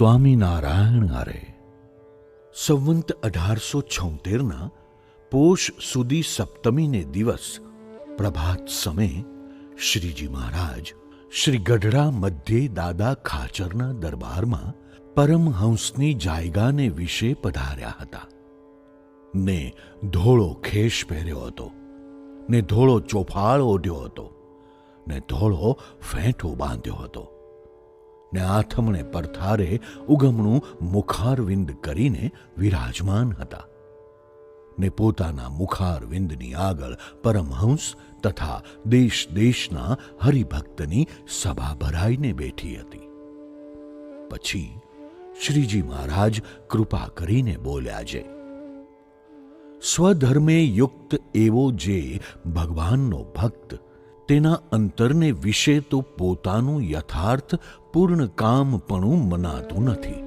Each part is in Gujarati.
સ્વામિનારાયણ આરે સંવંત 1876ના પોષ સુદી સપ્તમીને દિવસ પ્રભાત સમયે શ્રીજી મહારાજ શ્રી ગઢડા મધ્યે દાદા ખાચરના દરબારમાં પરમહંસની જાયગાને વિશે પધાર્યા હતા ને ધોળો ખેશ પહેર્યો હતો ને ધોળો ચોફાળ ઓઢ્યો હતો ને ધોળો ફેંટો બાંધ્યો હતો ને આથમણે પરથારે ઉગમણું મુખારવિંદ કરીને વિરાજમાન હતા ને પોતાના મુખારવિંદની આગળ પરમહંસ તથા દેશ દેશના હરિભક્તની સભા ભરાઈને બેઠી હતી. પછી શ્રીજી મહારાજ કૃપા કરીને બોલ્યા છે, સ્વધર્મે યુક્ત એવો જે ભગવાનનો ભક્ત તેના અંતરને વિશે તો પોતાનું યથાર્થ પૂર્ણ કામપણું મનાતું નથી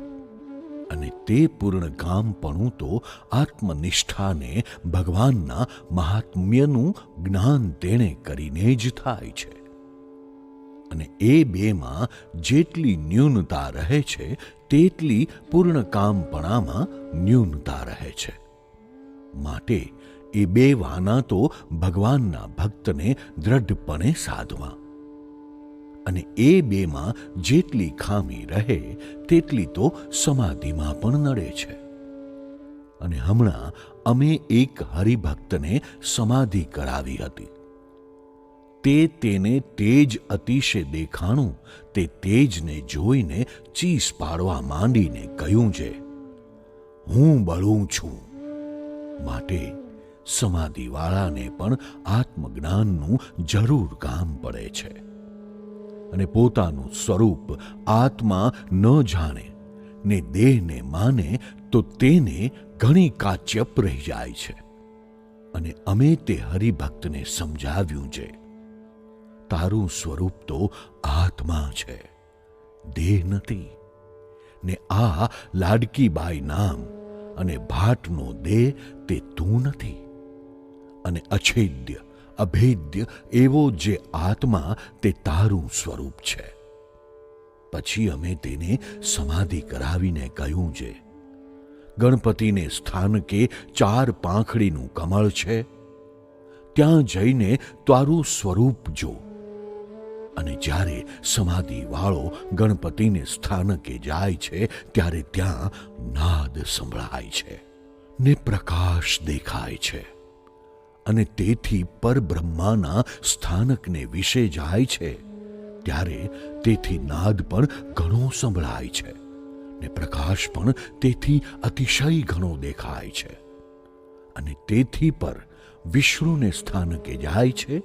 અને તે પૂર્ણ કામપણું તો આત્મનિષ્ઠાને ભગવાનના મહાત્મ્યનું જ્ઞાન તેણે કરીને જ થાય છે અને એ બેમાં જેટલી ન્યૂનતા રહે છે તેટલી પૂર્ણ કામપણામાં ન્યૂનતા રહે છે. માટે એ બે વાના તો ભગવાનના ભક્તને દ્રઢપણે સાધવા અને એ બેમાં જેટલી ખામી રહે તેટલી તો સમાધિમાં પણ નડે છે. અને હમણાં અમે એક હરિભક્તને સમાધિ કરાવી હતી. તેને તેજ અતિશય દેખાણું તે તેજને જોઈને ચીસ પાડવા માંડીને કહ્યું છે, હું બળું છું. માટે સમાધિવાળાને પણ આત્મજ્ઞાનનું જરૂર કામ પડે છે અને પોતાનું સ્વરૂપ આત્મા ન જાણે ને દેહને માને તો તેને ઘણી કાચ્યપ રહી જાય છે. અને અમે તે હરિભક્તને સમજાવ્યું છે, તારું સ્વરૂપ તો આત્મા છે, દેહ નથી ને આ લાડકીબાઈ નામ અને ભાટનો દેહ તે તું નથી અને અછેદ્ય અભેદ્ય એવો જે આત્મા તે તારું સ્વરૂપ છે. પછી અમે તેને સમાધિ કરાવીને કહ્યું છે, ગણપતિને સ્થાનકે 4 પાંખડીનું કમળ છે, ત્યાં જઈને તારું સ્વરૂપ જો. અને જ્યારે સમાધિવાળો ગણપતિને સ્થાનકે જાય છે ત્યારે ત્યાં નાદ સંભળાય છે ને પ્રકાશ દેખાય છે અને તેથી પરબ્રહ્માના સ્થાનકને વિશે જાય છે ત્યારે તેથી નાદ પણ ઘણો સંભળાય છે ને પ્રકાશ પણ તેથી અતિશય ઘણો દેખાય છે. અને તેથી પર વિષ્ણુને સ્થાનકે જાય છે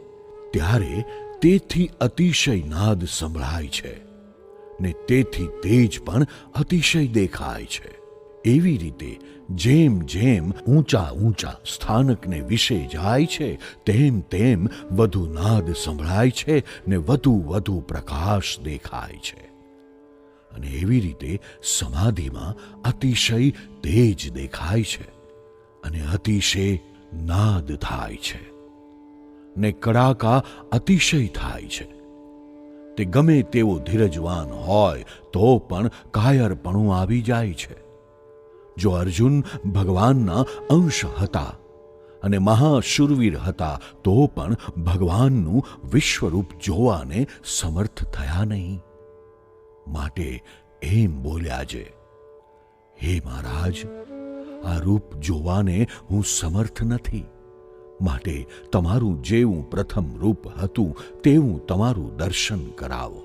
ત્યારે તેથી અતિશય નાદ સંભળાય છે ને તેથી તેજ પણ અતિશય દેખાય છે. એવી રીતે જેમ જેમ ઊંચા ઊંચા સ્થાનકને વિશે જાય છે તેમ તેમ વધુ નાદ સંભળાય છે ને વધુ વધુ પ્રકાશ દેખાય છે. અને એવી રીતે સમાધિમાં અતિશય તેજ દેખાય છે અને અતિશય નાદ થાય છે ને કડાકા અતિશય થાય છે. તે ગમે તેવો ધીરજવાન હોય તો પણ કાયરપણું આવી જાય છે. જો અર્જુન ભગવાનના અંશ હતા અને મહાશુરવીર હતા તો પણ ભગવાનનું વિશ્વરૂપ જોવાને સમર્થ થયા નહીં. માટે એમ બોલ્યા છે, હે મહારાજ, આ રૂપ જોવાને હું સમર્થ નથી. માટે તમારું જેવું પ્રથમ રૂપ હતું તેવું તમારું દર્શન કરાવો.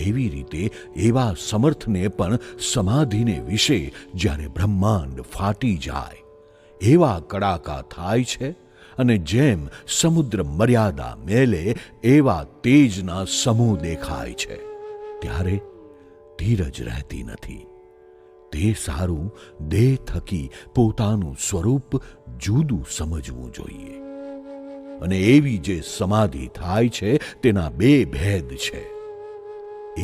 એવી રીતે એવા સમર્થને પણ સમાધિને વિશે જ્યારે બ્રહ્માંડ ફાટી જાય એવા કડાકા થાય છે અને જેમ સમુદ્ર મર્યાદા મેલે એવા તેજના સમૂહ દેખાય છે ત્યારે ધીરજ રહેતી નથી. તે સારું દેહ થકી પોતાનું સ્વરૂપ જુદું સમજવું જોઈએ. અને એવી જે સમાધિ થાય છે તેના 2 ભેદ છે.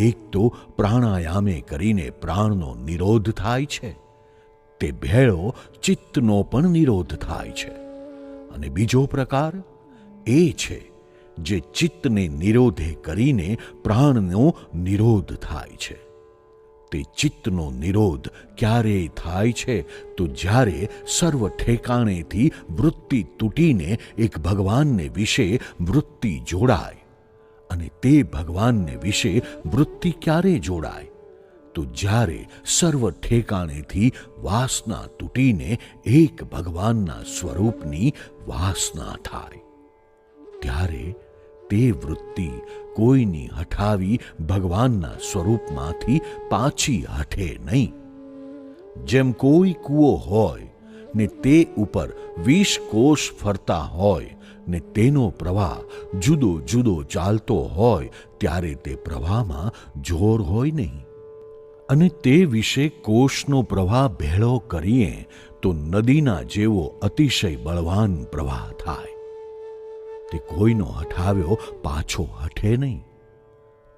એક તો પ્રાણાયામે કરીને પ્રાણનો નિરોધ થાય છે, તે ભેળો ચિત્તનો પણ નિરોધ થાય છે. અને બીજો પ્રકાર એ છે જે ચિત્તને નિરોધે કરીને પ્રાણનો નિરોધ થાય છે. તે ચિત્તનો નિરોધ ક્યારે થાય છે તો જ્યારે સર્વ ઠેકાણેથી વૃત્તિ તૂટીને એક ભગવાનને વિશે વૃત્તિ જોડાય. અને તે ભગવાનને વિશે વૃત્તિ ક્યારે જોડાય તો જ્યારે સર્વ ઠેકાણેથી વાસના તૂટીને એક ભગવાનના સ્વરૂપની વાસના થાય. ત્યારે તે વૃત્તિ કોઈની હઠાવી ભગવાનના સ્વરૂપમાંથી પાછી હઠે નહીં. જેમ કોઈ કૂવો હોય ને તે ઉપર 20 કોષ ફરતા હોય ને તેનો પ્રવાહ જુદો જુદો ચાલતો હોય ત્યારે તે પ્રવાહમાં જોર હોય નહીં. અને તે વિશે કોષનો પ્રવાહ ભેળો કરીએ તો નદીના જેવો અતિશય બળવાન પ્રવાહ થાય. તે કોઈનો હઠાવ્યો પાછો હઠે નહીં.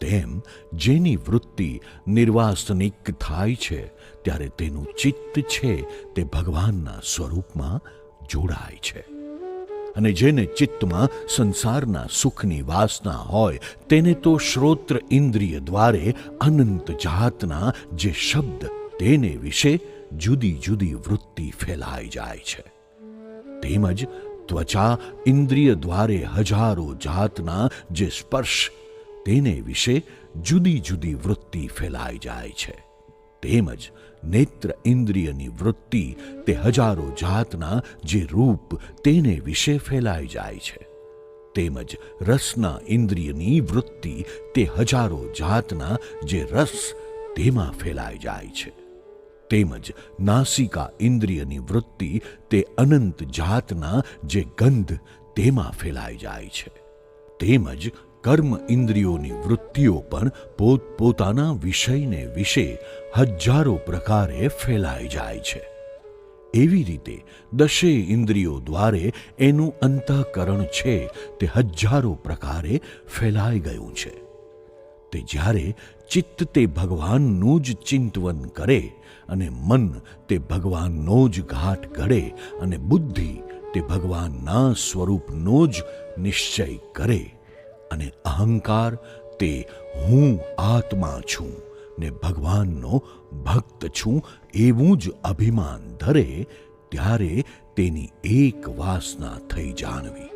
તેમ જેની વૃત્તિ નિર્વાસનિક થાય છે ત્યારે તેનું ચિત્ત છે તે ભગવાનના સ્વરૂપમાં જોડાય છે. અને જેને ચિત્તમાં સંસારના સુખની વાસના હોય તેને તો શ્રોત્ર ઇન્દ્રિય દ્વારે અનંત જાતના જે શબ્દ તેને વિશે જુદી જુદી વૃત્તિ ફેલાઈ જાય છે. તેમજ ત્વચા ઇન્દ્રિય દ્વારે હજારો જાતના જે સ્પર્શ તેને વિશે જુદી જુદી વૃત્તિ ફેલાઈ જાય છે. તેમજ નેત્ર ઇન્દ્રિયની વૃત્તિ તે હજારો જાતના જે રૂપ તેને વિશે ફેલાઈ જાય છે. તેમજ રસના ઇન્દ્રિયની વૃત્તિ તે હજારો જાતના જે રસ તેમાં ફેલાઈ જાય છે. તેમજ નાસિકા ઇન્દ્રિયની વૃત્તિ તે અનંત જાતના જે ગંધ તેમાં ફેલાઈ જાય છે. તેમજ કર્મ ઇન્દ્રિયોની વૃત્તિઓ પણ પોતપોતાના વિષયને વિશે હજારો પ્રકારે ફેલાઈ જાય છે. એવી રીતે દશેય ઇન્દ્રિયો દ્વારે એનું અંતઃકરણ છે તે હજારો પ્રકારે ફેલાઈ ગયું છે. તે જ્યારે ચિત્ત તે ભગવાનનું જ ચિંતવન કરે અને મન તે ભગવાનનો જ ઘાટ ઘડે અને બુદ્ધિ તે ભગવાનના સ્વરૂપનો જ નિશ્ચય કરે અને અહંકાર તે હું આત્મા છું ને ભગવાનનો ભક્ત છું એવું જ અભિમાન ધરે ત્યારે તેની એક વાસના થઈ જાણવી.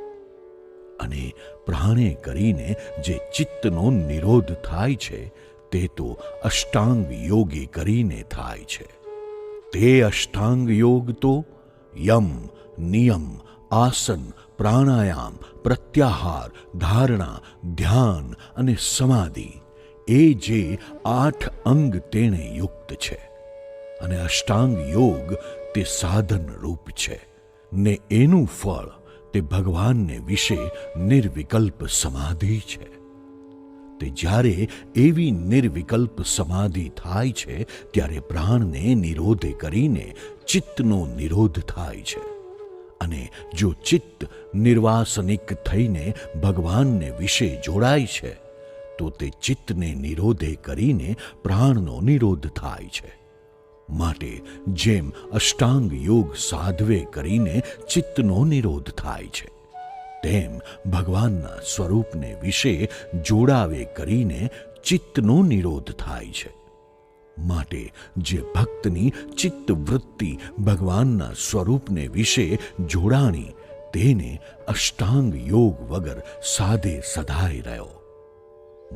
અને પ્રાણે કરીને જે ચિત્તનો નિરોધ થાય છે તે તો અષ્ટાંગ યોગે કરીને થાય છે. તે અષ્ટાંગ યોગ તો યમ, નિયમ, આસન, પ્રાણાયામ, પ્રત્યાહાર, ધારણા, ધ્યાન અને સમાધિ એ જે 8 અંગ તેણે યુક્ત છે. અને અષ્ટાંગ યોગ તે સાધન રૂપ છે ને એનું ફળ તે ભગવાનને વિશે નિર્વિકલ્પ સમાધિ છે. તે જ્યારે એવી નિર્વિકલ્પ સમાધિ થાય છે ત્યારે પ્રાણને નિરોધે કરીને ચિત્તનો નિરોધ થાય છે. અને જો ચિત્ત નિર્વાસનિક થઈને ભગવાનને વિશે જોડાય છે તો તે ચિત્તને નિરોધે કરીને પ્રાણનો નિરોધ થાય છે. માટે જેમ અષ્ટાંગ યોગ સાધવે કરીને ચિત્તનો નિરોધ થાય છે તેમ ભગવાનના સ્વરૂપને વિશે જોડાવે કરીને ચિત્તનો નિરોધ થાય છે. માટે જે ભક્તની ચિત્ત વૃત્તિ ભગવાનના સ્વરૂપને વિશે જોડાણી તેને અષ્ટાંગ યોગ વગર સાધે સધાઈ રહ્યો.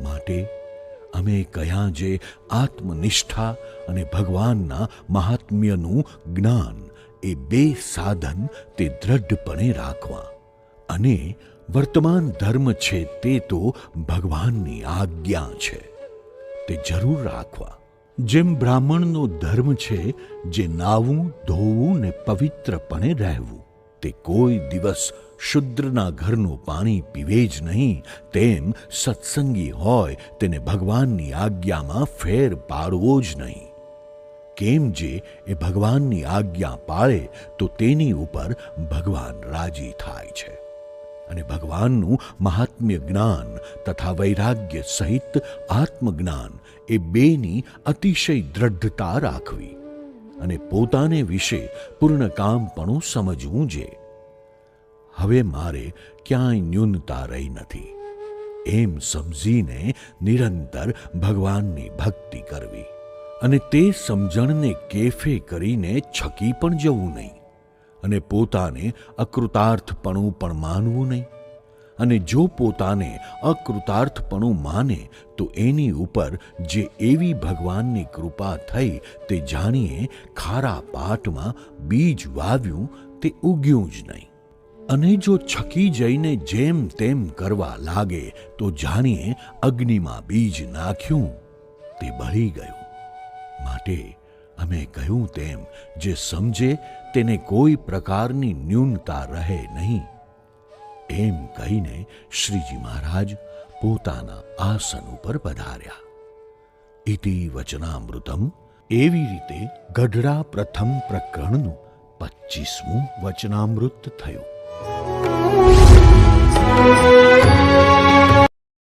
માટે અમે કહ્યા જે આત્મનિષ્ઠા અને ભગવાનના મહાત્મ્યનું જ્ઞાન એ 2 સાધન તે દ્રઢપણે રાખવા અને વર્તમાન ધર્મ છે તે તો ભગવાનની આજ્ઞા છે તે જરૂર રાખવા. જેમ બ્રાહ્મણનો ધર્મ છે જે નાવું, ધોવું ને પવિત્રપણે રહેવું, તે કોઈ દિવસ શુદ્રના ઘરનું પાણી પીવે જ નહીં, તેમ સત્સંગી હોય તેને ભગવાનની આજ્ઞામાં ફેર પાડવો જ નહીં. કેમ જે એ ભગવાનની આજ્ઞા પાળે તો તેની ઉપર ભગવાન રાજી થાય છે. અને ભગવાનનું મહાત્મ્ય જ્ઞાન તથા વૈરાગ્ય સહિત આત્મજ્ઞાન એ બેની અતિશય દ્રઢતા રાખવી અને પોતાને વિશે પૂર્ણકામપણું સમજવું જે હવે મારે ક્યાંય ન્યૂનતા રહી નથી એમ સમજીને નિરંતર ભગવાનની ભક્તિ કરવી અને તે સમજણને કેફે કરીને છકી પણ જવું નહીં, અને પોતાને અકૃતાર્થપણું પણ માનવું નહીં. અને જો પોતાને અકૃતાર્થપણું માને તો એની ઉપર જે એવી ભગવાનની કૃપા થઈ તે જાણીએ ખારા પાટમાં બીજ વાવ્યું તે ઉગ્યું જ નહીં. અને જો છકી જઈને જેમ તેમ કરવા લાગે તો જાણીએ અગ્નિમાં બીજ નાખ્યું તે બળી ગયું. માટે અમે કહ્યું તેમ જે સમજે તેને કોઈ પ્રકારની ન્યૂનતા રહે નહીં. એમ કહીને શ્રીજી મહારાજ પોતાના આસન ઉપર પધાર્યા. ઇતિ વચનામૃતમ. એવી રીતે ગઢડા પ્રથમ પ્રકરણનું 25મું વચનામૃત થયું.